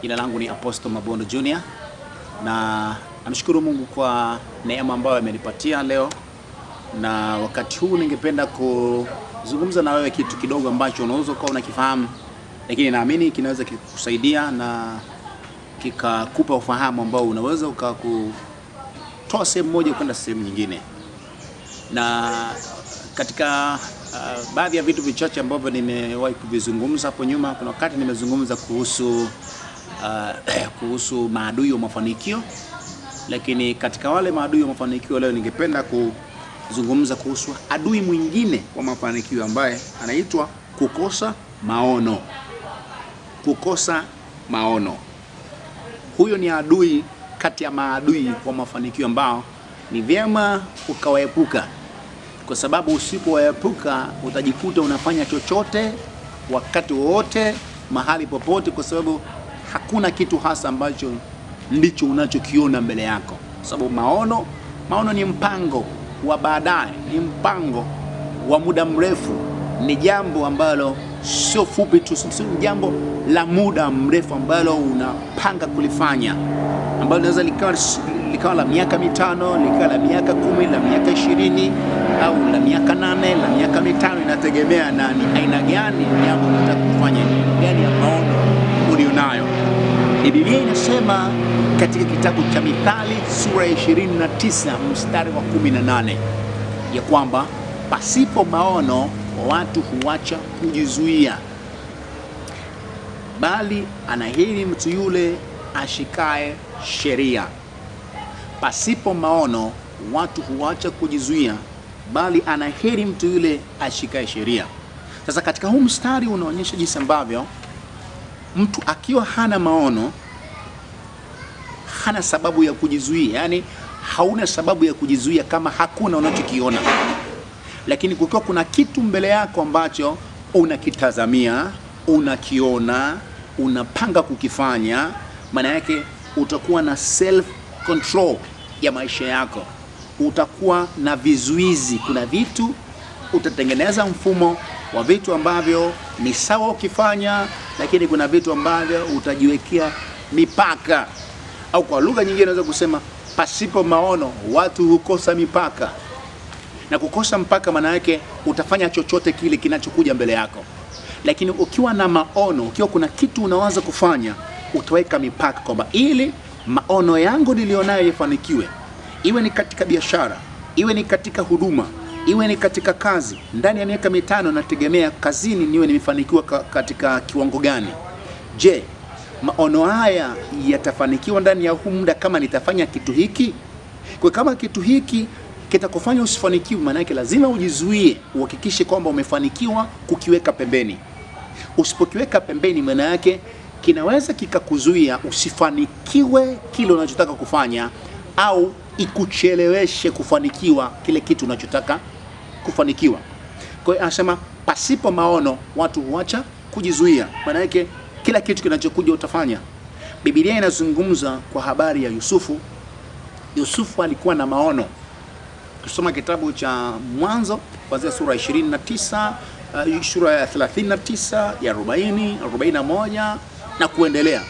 Jina langu ni Apostle Mabondo Junior na namshukuru Mungu kwa neema ambayo amenipatia leo, na wakati huu ningependa kuzungumza na wewe kitu kidogo ambacho unaweza kuwa unakifahamu, lakini naamini kinaweza kukusaidia na kikakupa ufahamu ambao unaweza ukakutoa sehemu moja kwenda sehemu nyingine. Na katika baadhi ya vitu vichache ambavyo nimewahi kuvizungumza hapo nyuma, kuna wakati nimezungumza kuhusu maadui wa mafanikio, lakini katika wale maadui wa mafanikio leo ningependa kuzungumza kuhusu adui mwingine wa mafanikio ambaye anaitwa kukosa maono. Kukosa maono. Huyo ni adui kati ya maadui wa mafanikio ambao ni vyema ukawaepuka, kwa sababu usipowaepuka utajikuta unafanya chochote wakati wote mahali popote, kwa sababu hakuna kitu hasa ambacho ndicho unachokiona mbele yako. Sababu maono ni mpango wa baadaye, ni mpango wa muda mrefu, ni jambo ambalo sio fupi tu, sio jambo la muda mrefu ambalo unapanga kulifanya, ambalo linaweza likawa la miaka 5, likawa la miaka 10, la miaka 20 au la miaka 8, la miaka 5, inategemea na ni aina gani jambo litakufanya, gani ya maono ulionayo. Biblia inasema katika kitabu cha Mithali sura 29 mstari wa 18 ya kwamba pasipo maono watu huacha kujizuia, bali anaheri mtu yule ashikae sheria. Pasipo maono watu huacha kujizuia, bali anaheri mtu yule ashikae sheria. Sasa katika huu mstari unaonyesha jinsi ambavyo mtu akiwa hana maono hana sababu ya kujizuia. Yani hauna sababu ya kujizuia kama hakuna unachokiona. Lakini kukiwa kuna kitu mbele yako ambacho unakitazamia, unakiona, unapanga kukifanya, maana yake utakuwa na self control ya maisha yako. Utakuwa na vizuizi. Kuna vitu utatengeneza mfumo wa vitu ambavyo ni sawa ukifanya, lakini kuna vitu ambavyo utajiwekea mipaka. Au kwa lugha nyingine naweza kusema pasipo maono watu hukosa mipaka. Na kukosa mpaka maana yake utafanya chochote kile kinachokuja mbele yako. Lakini ukiwa na maono, ukiwa kuna kitu unawaza kufanya, utaweka mipaka kwamba ili maono yangu nilionayo yafanikiwe, iwe ni katika biashara, iwe ni katika huduma, iwe ni katika kazi, ndani ya miaka 5 nategemea kazini niwe nimefanikiwa katika kiwango gani. Je, maono haya yatafanikiwa ndani ya huu muda kama nitafanya kitu hiki? Kwa kama kitu hiki kitakufanya usifanikiwe, maana yake lazima ujizuie, uhakikishe kwamba umefanikiwa kukiweka pembeni. Usipokiweka pembeni, maana yake kinaweza kikakuzuia usifanikiwe kile unachotaka kufanya, au ikucheleweshe kufanikiwa kile kitu unachotaka kufanikiwa. Kwa hiyo anasema pasipo maono watu huacha kujizuia, maana yake kila kitu kinachokuja utafanya. Biblia inazungumza kwa habari ya Yusufu. Yusufu alikuwa na maono. Kusoma kitabu cha Mwanzo kuanzia sura 29, sura ya 39, ya 40, 41 na kuendelea,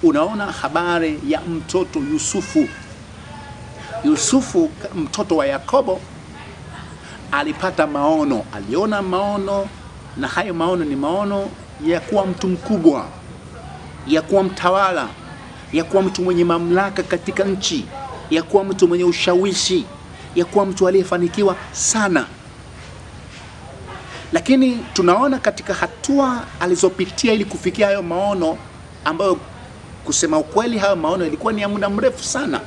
unaona habari ya mtoto Yusufu. Yusufu mtoto wa Yakobo alipata maono, aliona maono, na hayo maono ni maono ya kuwa mtu mkubwa, ya kuwa mtawala, ya kuwa mtu mwenye mamlaka katika nchi, ya kuwa mtu mwenye ushawishi, ya kuwa mtu aliyefanikiwa sana. Lakini tunaona katika hatua alizopitia ili kufikia hayo maono, ambayo kusema ukweli hayo maono ilikuwa ni ya muda mrefu sana.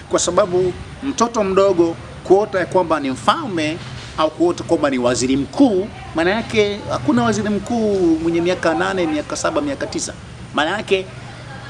Kwa sababu mtoto mdogo kuota kwamba ni mfalme au kuota kwamba ni waziri mkuu, maana yake hakuna waziri mkuu mwenye miaka 8, miaka 7, miaka 9. Maana yake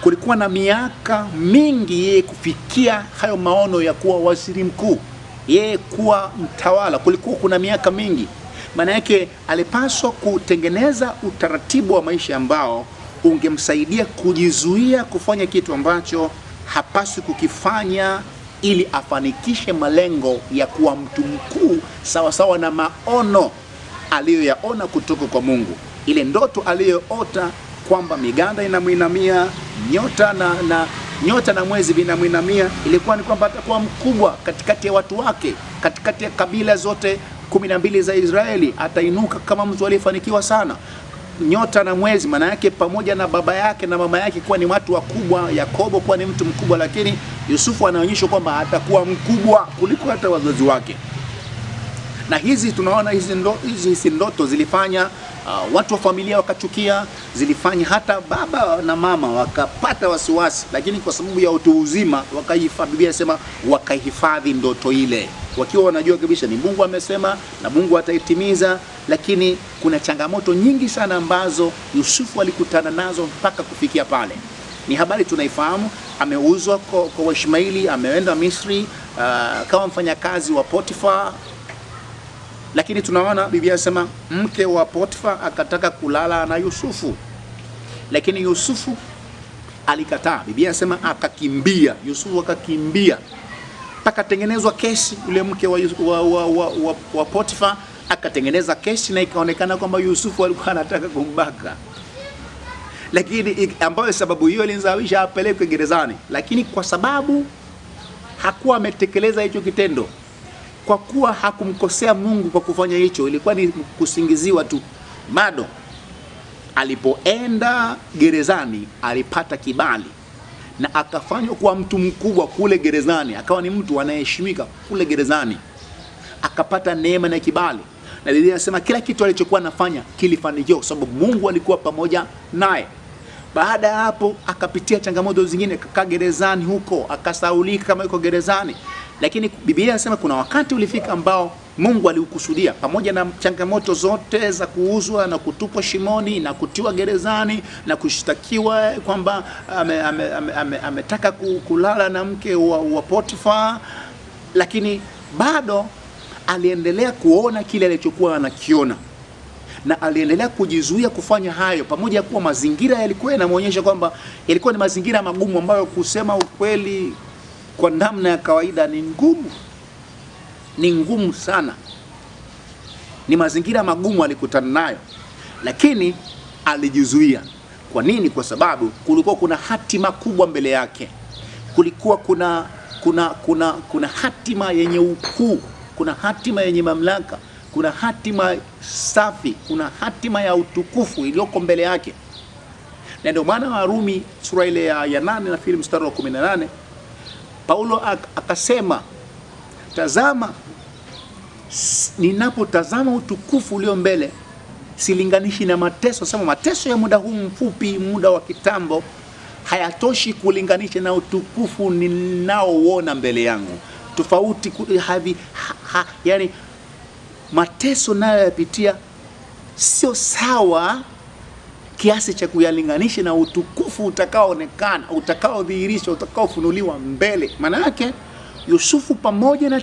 kulikuwa na miaka mingi yeye kufikia hayo maono ya kuwa waziri mkuu, yeye kuwa mtawala. Kulikuwa kuna miaka mingi. Maana yake alipaswa kutengeneza utaratibu wa maisha ambao ungemsaidia kujizuia kufanya kitu ambacho hapaswi kukifanya, ili afanikishe malengo ya kuwa mtu mkuu sawa sawa na maono aliyoyaona kutoka kwa Mungu. Ile ndoto aliyoota kwamba miganda inamuinamia, nyota na mwezi vinamuinamia, ilikuwa ni kwamba atakuwa mkubwa katikati ya watu wake, katikati ya kabila zote 12 za Israeli, atainuka kama mtu aliyefanikiwa sana. Nyota na mwezi maana yake pamoja na baba yake na mama yake kuwa ni watu wakubwa, Yakobo kuwa ni mtu mkubwa, lakini Yusufu anaonyesha kwamba atakuwa mkubwa kuliko hata wazazi wake. Na hizi tunaona hizi ndoto zilifanya watu wa familia wakachukia, zilifanya hata baba na mama wakapata wasiwasi, lakini kwa sababu ya utu uzima wakahifadhi, Biblia inasema wakahifadhi ndoto ile, wakiwa wanajua kabisa ni Mungu amesema na Mungu ataitimiza. Lakini kuna changamoto nyingi sana ambazo Yusufu alikutana nazo mpaka kufikia pale. Ni habari tunaifahamu, ameuzwa kwa Waishmaeli, ameenda Misri kama mfanyakazi wa Potifa. Lakini tunaona Biblia inasema mke wa Potifa akataka kulala na Yusufu, lakini Yusufu alikataa. Biblia inasema akakimbia, Yusufu akakimbia, pakatengenezwa kesi. Yule mke wa Potifa akatengeneza kesi na ikaonekana kwamba Yusufu alikuwa anataka kumbaka, lakini ambayo sababu hiyo ilimsababisha apelekwe gerezani. Lakini kwa sababu hakuwa ametekeleza hicho kitendo, kwa kuwa hakumkosea Mungu kwa kufanya hicho, ilikuwa ni kusingiziwa tu. Bado alipoenda gerezani alipata kibali na akafanywa kuwa mtu mkubwa kule gerezani, akawa ni mtu anayeheshimika kule gerezani, akapata neema na kibali. Na Biblia inasema kila kitu alichokuwa anafanya kilifanikiwa kwa sababu Mungu alikuwa pamoja naye. Baada ya hapo akapitia changamoto zingine, akakaa gerezani huko, akasaulika kama yuko gerezani. Lakini Biblia inasema kuna wakati ulifika ambao Mungu aliukusudia, pamoja na changamoto zote za kuuzwa na kutupwa shimoni na kutiwa gerezani na kushtakiwa kwamba ametaka kulala na mke wa Potifa, lakini bado aliendelea kuona kile alichokuwa anakiona na aliendelea kujizuia kufanya hayo, pamoja kuwa mazingira yalikuwa yanamuonyesha kwamba yalikuwa ni mazingira magumu ambayo kusema ukweli kwa namna ya kawaida ni ngumu sana. Ni mazingira magumu alikutana nayo, lakini alijizuia. Kwa nini? Kwa sababu kulikuwa kuna hatima kubwa mbele yake. Kulikuwa kuna hatima yenye ukuu, kuna hatima yenye mamlaka, kuna hatima safi, kuna hatima ya utukufu iliyoko mbele yake. Na ndio maana Warumi sura ile ya 8 na filamu mstari wa 18 Paulo akasema, tazama, ninapotazama utukufu ulio mbele silinganishi na mateso. Sema mateso ya muda huu mfupi, muda wa kitambo, hayatoshi kulinganisha na utukufu ninaoona mbele yangu. Tofauti yani mateso nayo yapitia sio sawa kiasi cha kuyalinganisha na utukufu utakaoonekana, utakaodhihirishwa, utakaofunuliwa mbele. Maana yake Yusufu pamoja na